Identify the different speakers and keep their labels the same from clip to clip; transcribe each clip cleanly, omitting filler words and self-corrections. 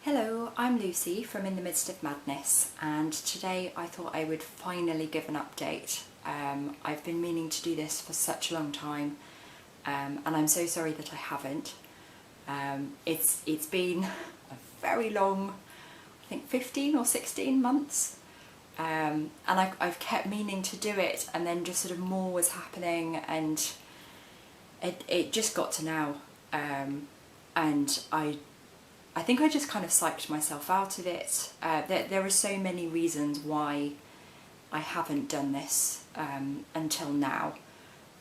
Speaker 1: Hello, I'm Lucy from In the Midst of Madness, and today I thought I would finally give an update. I've been meaning to do this for such a long time, and I'm so sorry that I haven't. It's been a very long, I think 15 or 16 months, and I've kept meaning to do it, and then just sort of more was happening, and it just got to now, and I think I just kind of psyched myself out of it. There are so many reasons why I haven't done this until now,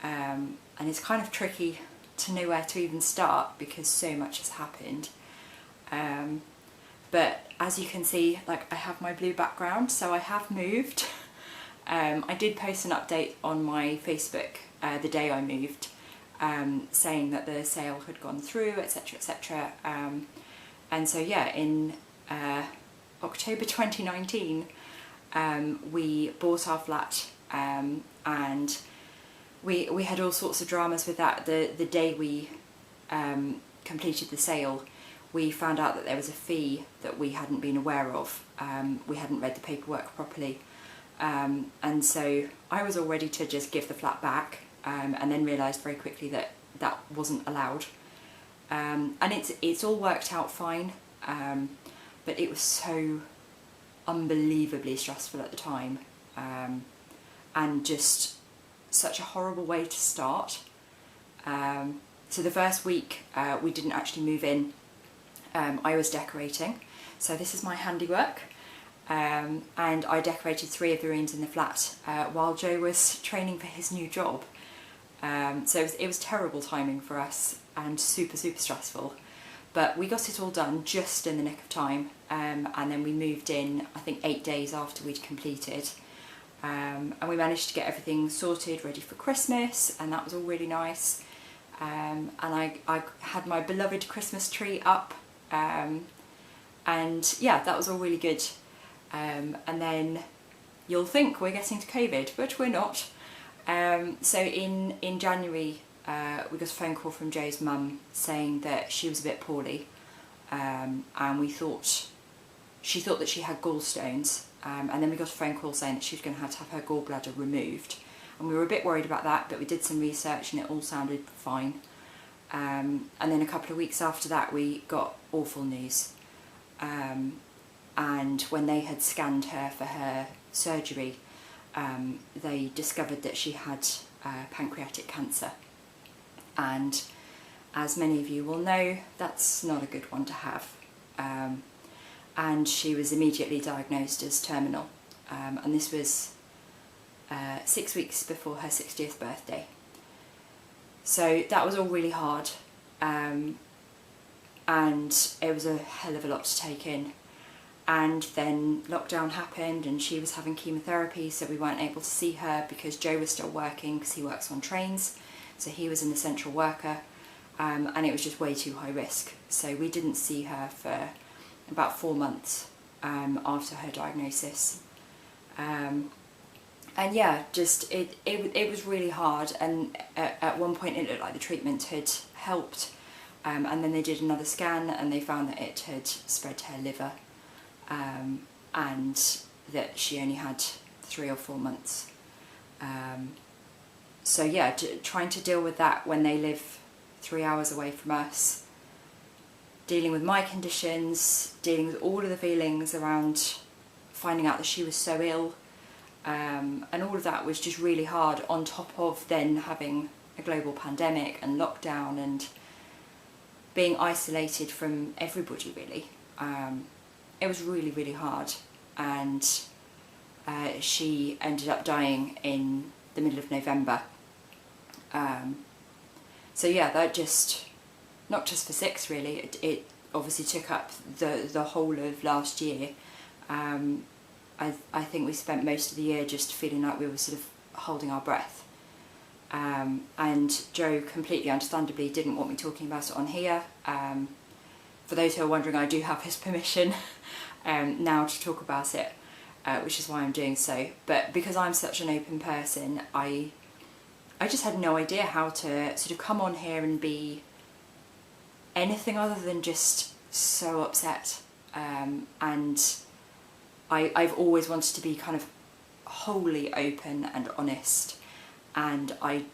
Speaker 1: and it's kind of tricky to know where to even start because so much has happened. But as you can see, like, I have my blue background, so I have moved. I did post an update on my Facebook the day I moved, saying that the sale had gone through, etc, etc. And so yeah, in October 2019, we bought our flat, and we had all sorts of dramas with that. The day we completed the sale, we found out that there was a fee that we hadn't been aware of. We hadn't read the paperwork properly, and so I was all ready to just give the flat back, and then realised very quickly that that wasn't allowed. And it's all worked out fine, but it was so unbelievably stressful at the time, and just such a horrible way to start. So the first week we didn't actually move in. I was decorating, so this is my handiwork, and I decorated 3 of the rooms in the flat while Joe was training for his new job. So it was terrible timing for us and super stressful, but we got it all done just in the nick of time, and then we moved in I think 8 days after we'd completed, and we managed to get everything sorted, ready for Christmas, and that was all really nice. And I had my beloved Christmas tree up, and yeah, that was all really good. And then you'll think we're getting to COVID, but we're not. So in January we got a phone call from Joe's mum saying that she was a bit poorly, and she thought that she had gallstones, and then we got a phone call saying that she was going to have her gallbladder removed, and we were a bit worried about that, but we did some research and it all sounded fine. And then a couple of weeks after that we got awful news, and when they had scanned her for her surgery, they discovered that she had pancreatic cancer, and as many of you will know, that's not a good one to have, and she was immediately diagnosed as terminal, and this was 6 weeks before her 60th birthday. So that was all really hard, and it was a hell of a lot to take in. And then lockdown happened and she was having chemotherapy, so we weren't able to see her because Joe was still working because he works on trains, so he was an essential worker, and it was just way too high risk. So we didn't see her for about 4 months after her diagnosis. And yeah, just it was really hard, and at one point it looked like the treatment had helped, and then they did another scan and they found that it had spread to her liver. And that she only had 3 or 4 months. So yeah, trying to deal with that when they live 3 hours away from us, dealing with my conditions, dealing with all of the feelings around finding out that she was so ill, and all of that was just really hard, on top of then having a global pandemic and lockdown and being isolated from everybody really. It was really hard, and she ended up dying in the middle of November. So yeah, that just knocked us for 6 really. It obviously took up the whole of last year. I think we spent most of the year just feeling like we were sort of holding our breath. And Joe completely understandably didn't want me talking about it on here. For those who are wondering, I do have his permission now to talk about it, which is why I'm doing so. But because I'm such an open person, I just had no idea how to sort of come on here and be anything other than just so upset. and I've always wanted to be kind of wholly open and honest, and I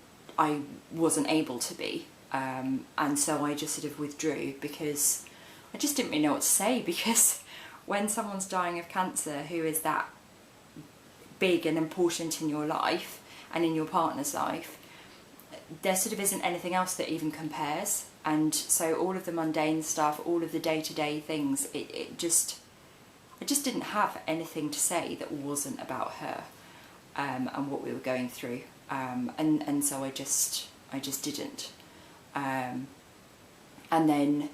Speaker 1: wasn't able to be, and so I just sort of withdrew because I just didn't really know what to say, because when someone's dying of cancer who is that big and important in your life and in your partner's life, there sort of isn't anything else that even compares. And so all of the mundane stuff, all of the day-to-day things, I just didn't have anything to say that wasn't about her, and what we were going through, and so I just didn't, and then,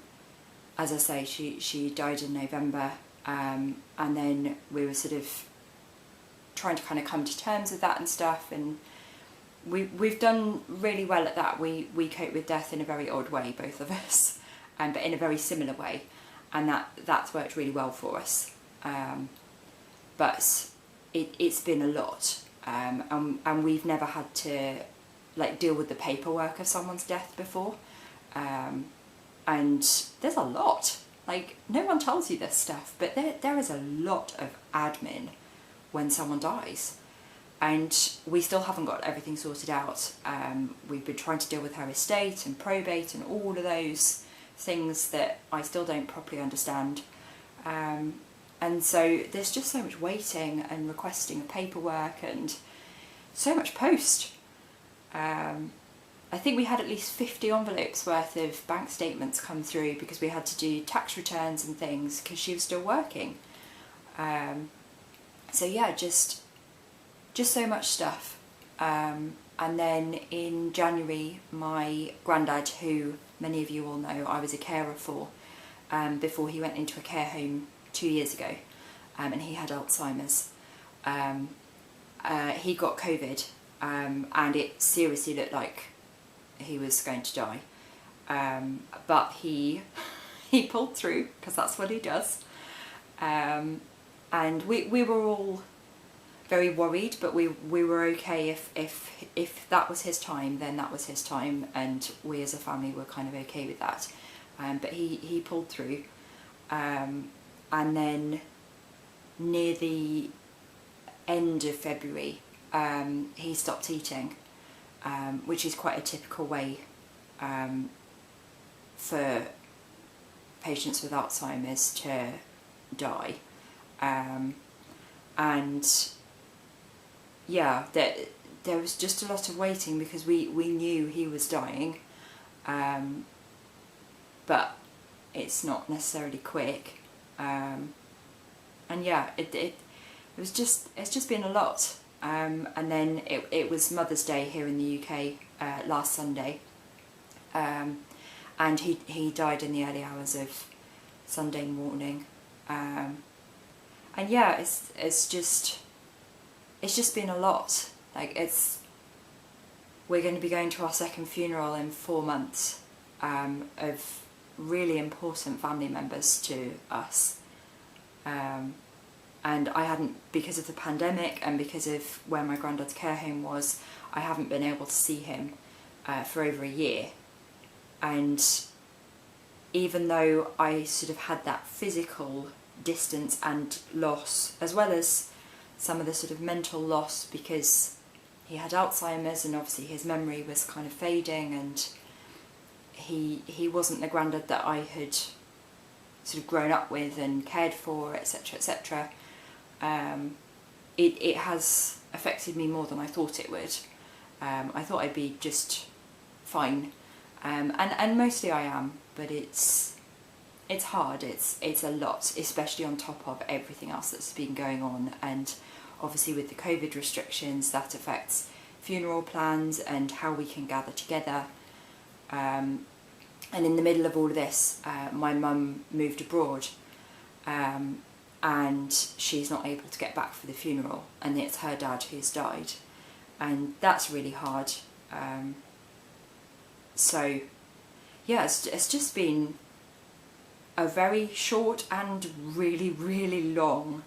Speaker 1: as I say, she died in November, and then we were sort of trying to kind of come to terms with that and stuff, and we've done really well at that. We cope with death in a very odd way, both of us, but in a very similar way, and that's worked really well for us. But it's been a lot, and we've never had to like deal with the paperwork of someone's death before, and there's a lot. Like, no one tells you this stuff, but there is a lot of admin when someone dies. And we still haven't got everything sorted out. We've been trying to deal with her estate and probate and all of those things that I still don't properly understand. And so there's just so much waiting and requesting of paperwork and so much post. I think we had at least 50 envelopes worth of bank statements come through because we had to do tax returns and things because she was still working. So yeah, just so much stuff. And then in January, my granddad, who many of you all know I was a carer for, before he went into a care home 2 years ago, and he had Alzheimer's. He got COVID, and it seriously looked like he was going to die. But he pulled through, because that's what he does. And we were all very worried, but we were okay. If that was his time, then that was his time, and we as a family were kind of okay with that. But he pulled through, and then near the end of February, he stopped eating, which is quite a typical way for patients with Alzheimer's to die. And yeah, there was just a lot of waiting because we knew he was dying, but it's not necessarily quick, and yeah, it's just been a lot. And then it was Mother's Day here in the UK last Sunday, and he died in the early hours of Sunday morning, and yeah, it's just been a lot. Like, we're going to be going to our second funeral in 4 months, of really important family members to us, and I hadn't, because of the pandemic and because of where my granddad's care home was, I haven't been able to see him for over a year. And even though I sort of had that physical distance and loss, as well as some of the sort of mental loss, because he had Alzheimer's and obviously his memory was kind of fading, and he wasn't the granddad that I had sort of grown up with and cared for, etc., etc. It has affected me more than I thought it would. I thought I'd be just fine, and mostly I am, but it's hard. It's a lot, especially on top of everything else that's been going on, and obviously with the COVID restrictions that affects funeral plans and how we can gather together. And in the middle of all of this, my mum moved abroad, and she's not able to get back for the funeral, and it's her dad who's died, and that's really hard. So yeah, it's just been a very short and really, really long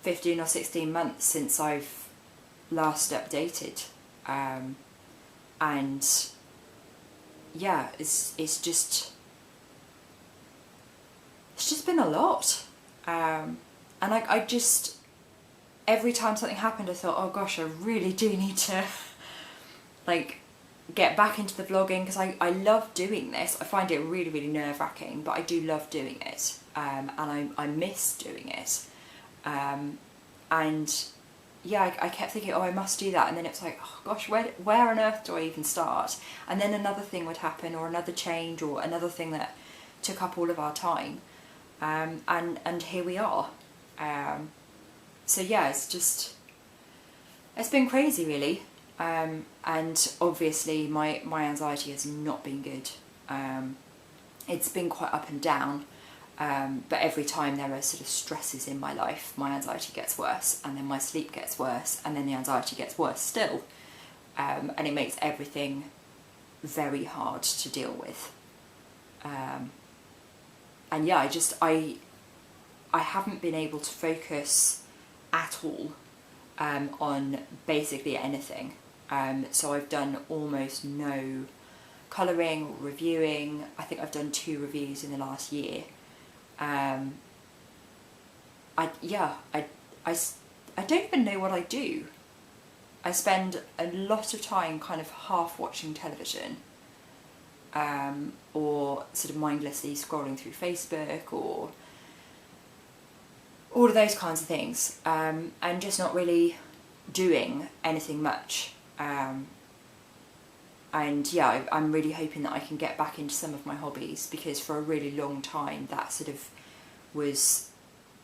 Speaker 1: 15 or 16 months since I've last updated, and yeah, it's just just been a lot. And I just, every time something happened I thought, oh gosh, I really do need to like get back into the vlogging, because I love doing this. I find it really, really nerve-wracking, but I do love doing it, and I miss doing it. And yeah, I kept thinking, oh, I must do that, and then it's like, oh gosh, where on earth do I even start? And then another thing would happen, or another change, or another thing that took up all of our time, and here we are. So yeah, it's been crazy, really. And obviously my anxiety has not been good. It's been quite up and down, but every time there are sort of stresses in my life, my anxiety gets worse, and then my sleep gets worse, and then the anxiety gets worse still, and it makes everything very hard to deal with. And yeah, I haven't been able to focus at all on basically anything. So I've done almost no colouring or reviewing. I think I've done 2 reviews in the last year. I don't even know what I do. I spend a lot of time kind of half watching television, or sort of mindlessly scrolling through Facebook, or all of those kinds of things, and just not really doing anything much. And yeah, I'm really hoping that I can get back into some of my hobbies, because for a really long time that sort of was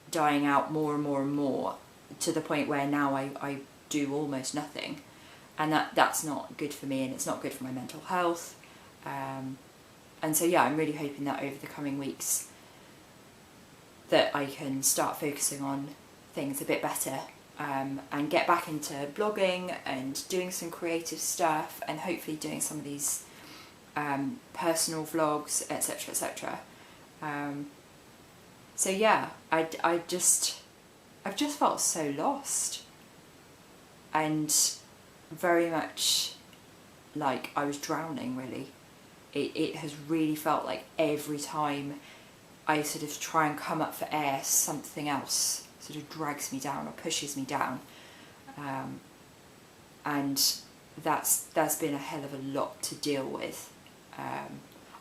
Speaker 1: dying out more and more and more, to the point where now I do almost nothing, and that's not good for me, and it's not good for my mental health. And so yeah, I'm really hoping that over the coming weeks that I can start focusing on things a bit better, and get back into blogging and doing some creative stuff, and hopefully doing some of these personal vlogs, etc, etc. So yeah, I've just felt so lost, and very much like I was drowning, really. It has really felt like every time I sort of try and come up for air, something else sort of drags me down or pushes me down, and that's been a hell of a lot to deal with.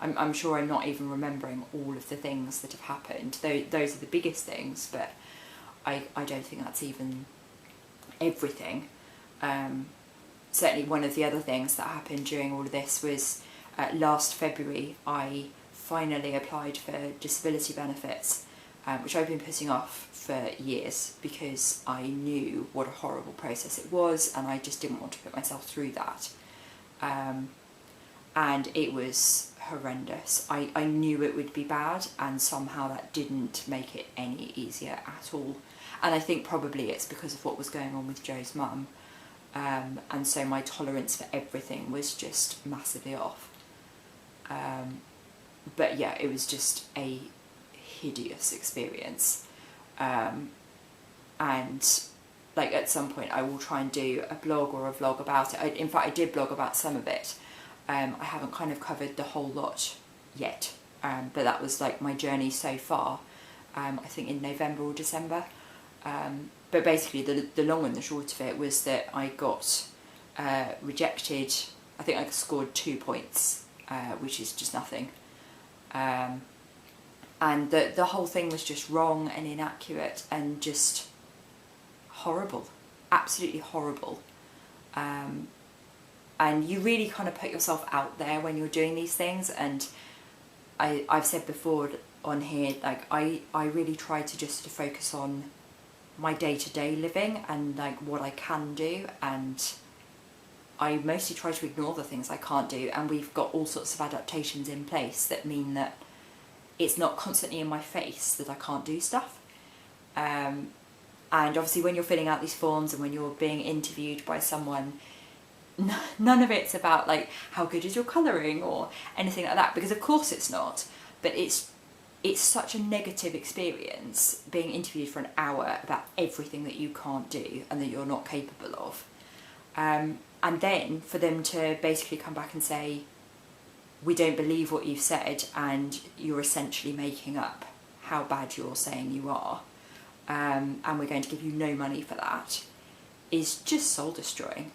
Speaker 1: I'm sure I'm not even remembering all of the things that have happened. Those are the biggest things, but I don't think that's even everything. Certainly one of the other things that happened during all of this was last February I finally applied for disability benefits, which I've been putting off for years because I knew what a horrible process it was, and I just didn't want to put myself through that. And it was horrendous. I knew it would be bad, and somehow that didn't make it any easier at all. And I think probably it's because of what was going on with Joe's mum, and so my tolerance for everything was just massively off. But yeah, it was just a hideous experience, and like at some point I will try and do a blog or a vlog about it. In fact, I did blog about some of it. I haven't kind of covered the whole lot yet, but that was like my journey so far, I think in November or December. But basically the long and the short of it was that I got rejected. I think I scored 2 points, which is just nothing. And the whole thing was just wrong and inaccurate and just horrible, absolutely horrible. And you really kind of put yourself out there when you're doing these things, and I've said before on here, like I really try to just focus on my day-to-day living and like what I can do, and I mostly try to ignore the things I can't do, and we've got all sorts of adaptations in place that mean that it's not constantly in my face that I can't do stuff. And obviously when you're filling out these forms and when you're being interviewed by someone, none of it's about like how good is your colouring or anything like that, because of course it's not, but it's such a negative experience being interviewed for an hour about everything that you can't do and that you're not capable of. And then for them to basically come back and say, we don't believe what you've said and you're essentially making up how bad you're saying you are, and we're going to give you no money for that, is just soul destroying.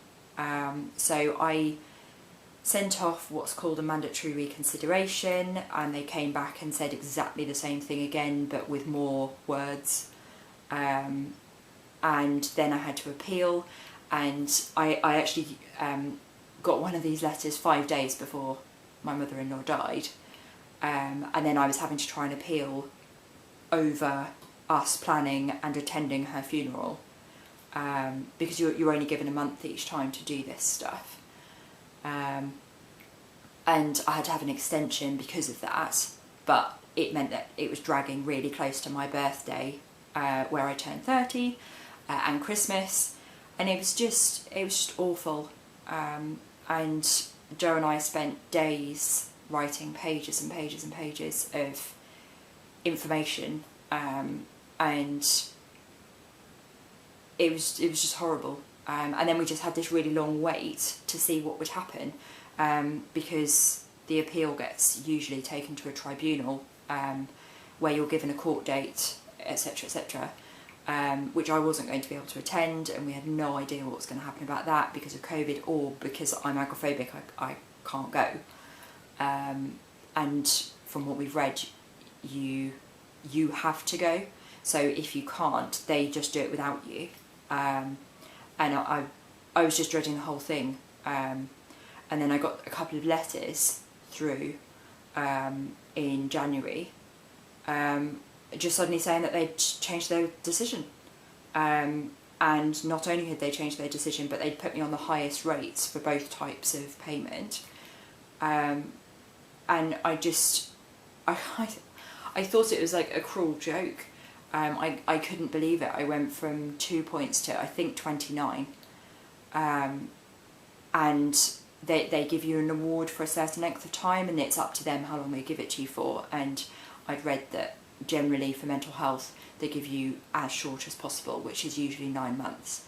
Speaker 1: So I sent off what's called a mandatory reconsideration, and they came back and said exactly the same thing again, but with more words. And then I had to appeal, and I actually got one of these letters 5 days before my mother-in-law died, and then I was having to try and appeal over us planning and attending her funeral, because you're only given a month each time to do this stuff. And I had to have an extension because of that, but it meant that it was dragging really close to my birthday, where I turned 30, and Christmas, and it was just awful. And Joe and I spent days writing pages and pages and pages of information, and it was just horrible. And then we just had this really long wait to see what would happen, because the appeal gets usually taken to a tribunal, where you're given a court date, etc, etc, which I wasn't going to be able to attend, and we had no idea what was going to happen about that because of COVID, or because I'm agoraphobic, I can't go. And from what we've read, you have to go, so if you can't, they just do it without you. And I was just dreading the whole thing, and then I got a couple of letters through in January, just suddenly saying that they'd changed their decision, and not only had they changed their decision, but they'd put me on the highest rates for both types of payment, and I thought it was like a cruel joke. I couldn't believe it. I went from 2 points to I think 29, and they give you an award for a certain length of time, and it's up to them how long they give it to you for. And I'd read that generally for mental health they give you as short as possible, which is usually 9 months,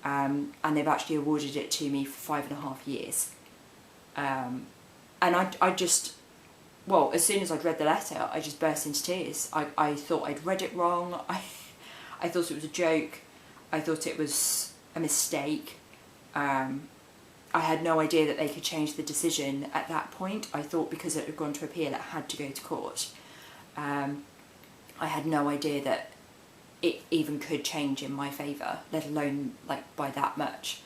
Speaker 1: and they've actually awarded it to me for 5.5 years. And I just, well, as soon as I'd read the letter, I just burst into tears. I thought I'd read it wrong. I thought it was a joke. I thought it was a mistake. I had no idea that they could change the decision at that point. I thought because it had gone to appeal, it had to go to court. I had no idea that it even could change in my favour, let alone like by that much.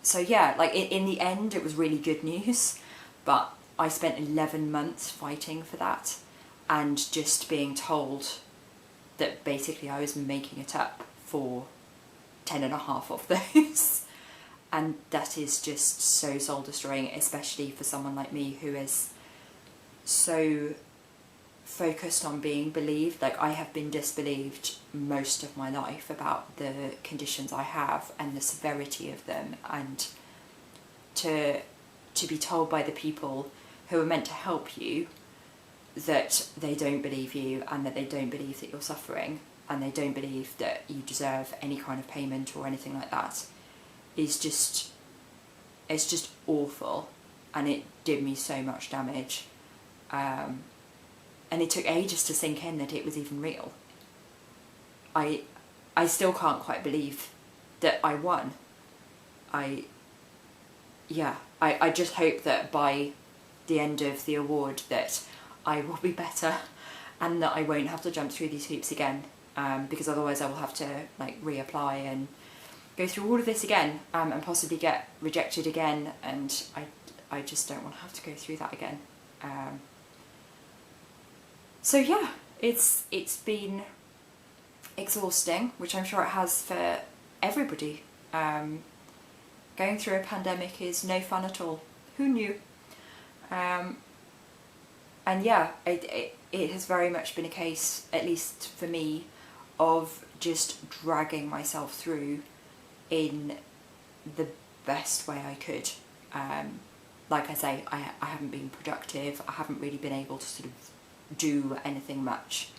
Speaker 1: So yeah, like in the end, it was really good news, but I spent 11 months fighting for that, and just being told that basically I was making it up for 10.5 of those. And that is just so soul destroying, especially for someone like me who is so focused on being believed. Like, I have been disbelieved most of my life about the conditions I have and the severity of them, and to be told by the people who are meant to help you that they don't believe you, and that they don't believe that you're suffering, and they don't believe that you deserve any kind of payment or anything like that, is just, it's just awful, and it did me so much damage, and it took ages to sink in that it was even real. I still can't quite believe that I won. I just hope that by the end of the award that I will be better, and that I won't have to jump through these hoops again, because otherwise I will have to like reapply and go through all of this again, and possibly get rejected again, and I just don't want to have to go through that again. So yeah, it's been exhausting, which I'm sure it has for everybody. Going through a pandemic is no fun at all. Who knew? And yeah, it has very much been a case, at least for me, of just dragging myself through in the best way I could. Like I say, I haven't been productive. I haven't really been able to sort of do anything much.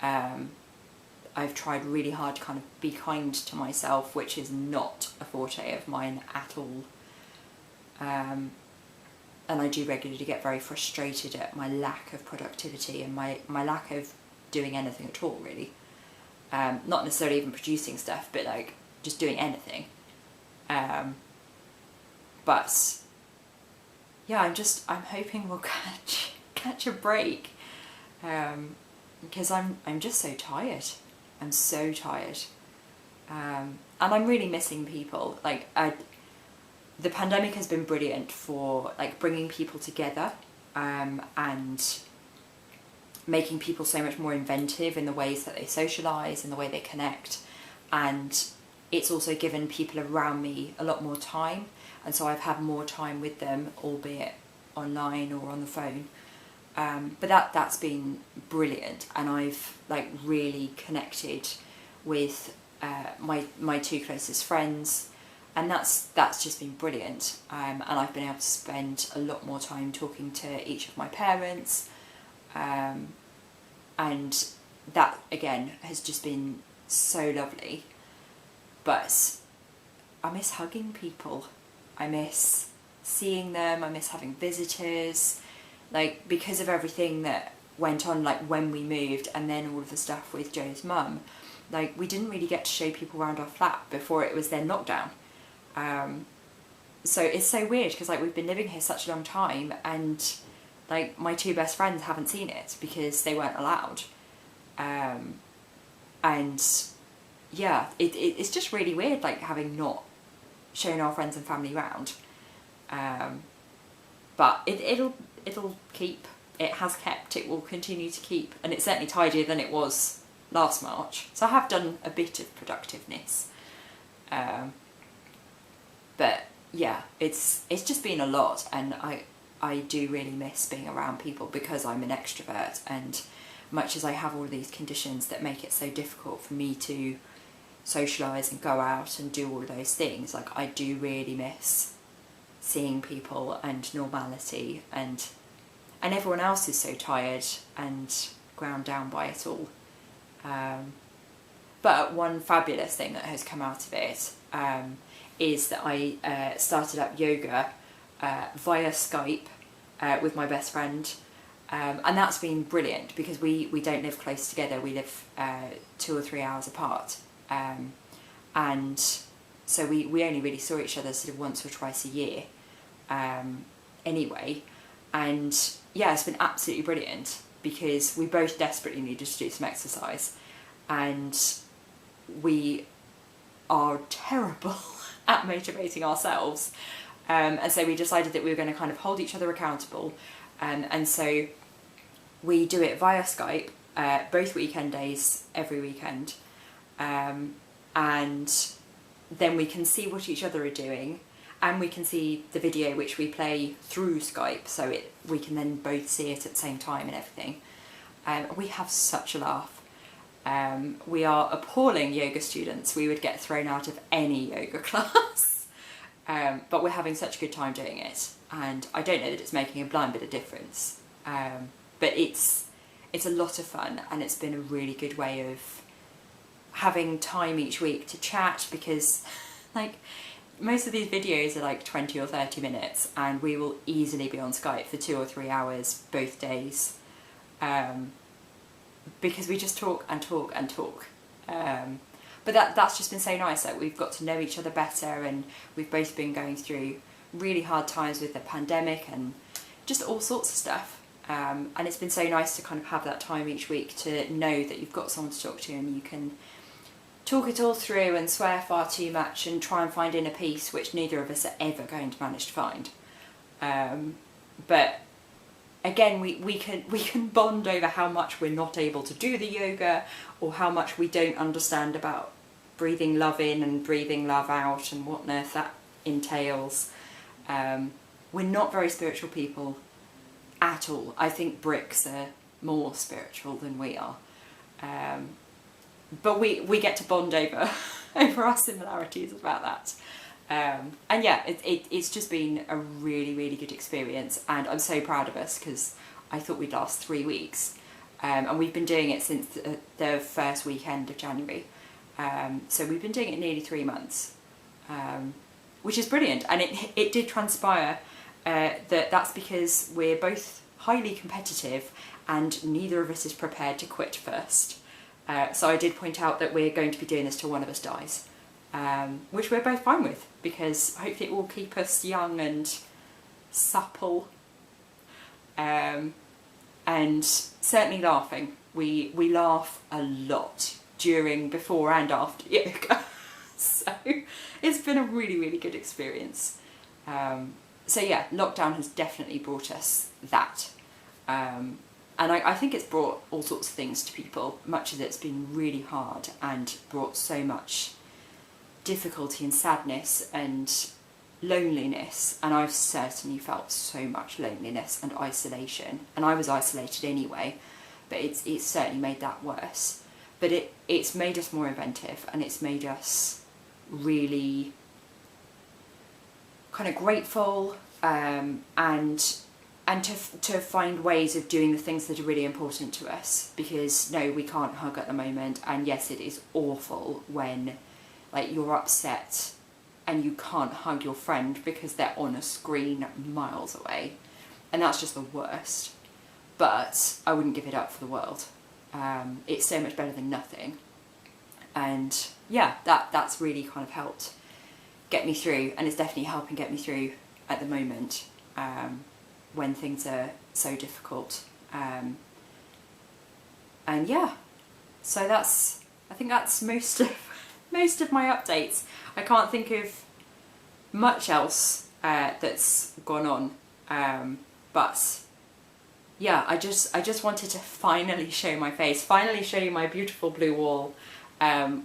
Speaker 1: I've tried really hard to kind of be kind to myself, which is not a forte of mine at all. and I do regularly get very frustrated at my lack of productivity and my lack of doing anything at all, really. Not necessarily even producing stuff, but like just doing anything. But yeah, I'm hoping we'll catch a break, because I'm just so tired. I'm so tired, and I'm really missing people. Like the pandemic has been brilliant for like bringing people together, and making people so much more inventive in the ways that they socialise and the way they connect. And it's also given people around me a lot more time, and so I've had more time with them, albeit online or on the phone. But that's been brilliant, and I've like really connected with my two closest friends, and that's just been brilliant. And I've been able to spend a lot more time talking to each of my parents, and that again has just been so lovely. But I miss hugging people. I miss seeing them. I miss having visitors. Like, because of everything that went on, like when we moved, and then all of the stuff with Joe's mum, like we didn't really get to show people around our flat before it was then lockdown. So it's so weird, because like we've been living here such a long time, and like my two best friends haven't seen it because they weren't allowed. And yeah, it's just really weird, like having not shown our friends and family around. But it'll keep. It has kept. It will continue to keep, and it's certainly tidier than it was last March. So I have done a bit of productiveness. But yeah, it's just been a lot, and I do really miss being around people, because I'm an extrovert, and much as I have all of these conditions that make it so difficult for me to socialise and go out and do all of those things, like I do really miss seeing people and normality, and everyone else is so tired and ground down by it all. But one fabulous thing that has come out of it is that I started up yoga via Skype with my best friend, and that's been brilliant, because we don't live close together. We live 2 or 3 hours apart, and so we only really saw each other sort of once or twice a year anyway. And yeah, it's been absolutely brilliant, because we both desperately needed to do some exercise, and we are terrible at motivating ourselves, and so we decided that we were going to kind of hold each other accountable, and so we do it via Skype, both weekend days, every weekend, and then we can see what each other are doing, and we can see the video which we play through Skype, so we can then both see it at the same time and everything. We have such a laugh. We are appalling yoga students. We would get thrown out of any yoga class, but we're having such a good time doing it, and I don't know that it's making a blind bit of difference, but it's a lot of fun, and it's been a really good way of having time each week to chat, because like most of these videos are like 20 or 30 minutes, and we will easily be on Skype for 2 or 3 hours both days, because we just talk and talk and talk. But that's just been so nice. Like, we've got to know each other better, and we've both been going through really hard times with the pandemic and just all sorts of stuff. And it's been so nice to kind of have that time each week to know that you've got someone to talk to, and you can talk it all through and swear far too much and try and find inner peace, which neither of us are ever going to manage to find. But again, we can bond over how much we're not able to do the yoga, or how much we don't understand about breathing love in and breathing love out and what on earth that entails. We're not very spiritual people at all. I think bricks are more spiritual than we are. But we get to bond over our similarities about that. And yeah, it's just been a really, really good experience, and I'm so proud of us, because I thought we'd last 3 weeks, and we've been doing it since the first weekend of January, so we've been doing it nearly 3 months, which is brilliant. And it did transpire that's because we're both highly competitive and neither of us is prepared to quit first. So I did point out that we're going to be doing this till one of us dies, which we're both fine with, because hopefully it will keep us young and supple, and certainly laughing. We laugh a lot during, before and after yoga, so it's been a really, really good experience. So yeah, lockdown has definitely brought us that. And I think it's brought all sorts of things to people. Much of it's been really hard and brought so much difficulty and sadness and loneliness. And I've certainly felt so much loneliness and isolation. And I was isolated anyway, but it's certainly made that worse. But it's made us more inventive, and it's made us really kind of grateful, and to find ways of doing the things that are really important to us. Because no, we can't hug at the moment, and yes, it is awful when like you're upset and you can't hug your friend because they're on a screen miles away, and that's just the worst. But I wouldn't give it up for the world. It's so much better than nothing. And yeah, that's really kind of helped get me through, and it's definitely helping get me through at the moment, when things are so difficult. And yeah, so I think that's most of my updates. I can't think of much else that's gone on, but yeah, I just wanted to finally show my face, finally show you my beautiful blue wall,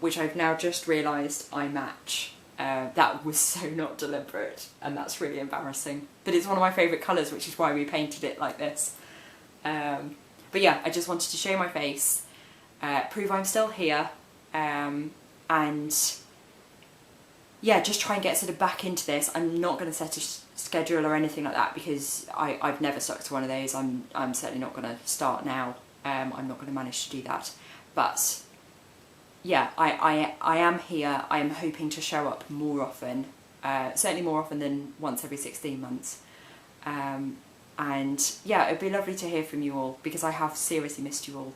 Speaker 1: which I've now just realised I match. That was so not deliberate, and that's really embarrassing. But it's one of my favourite colours, which is why we painted it like this. But yeah, I just wanted to show my face, prove I'm still here, and yeah, just try and get sort of back into this. I'm not going to set a schedule or anything like that, because I've never stuck to one of those. I'm certainly not going to start now. I'm not going to manage to do that. But yeah, I am here. I am hoping to show up more often, certainly more often than once every 16 months. And yeah, it'd be lovely to hear from you all, because I have seriously missed you all.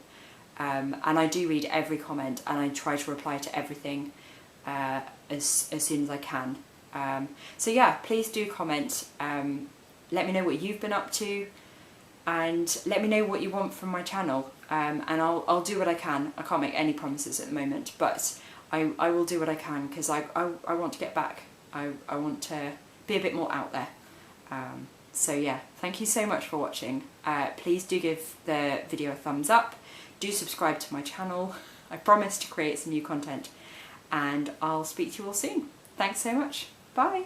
Speaker 1: And I do read every comment, and I try to reply to everything as soon as I can. So yeah, please do comment. Let me know what you've been up to, and let me know what you want from my channel. And I'll do what I can. I can't make any promises at the moment, but I will do what I can, because I want to get back. I want to be a bit more out there. So yeah, thank you so much for watching. Please do give the video a thumbs up. Do subscribe to my channel. I promise to create some new content, and I'll speak to you all soon. Thanks so much. Bye.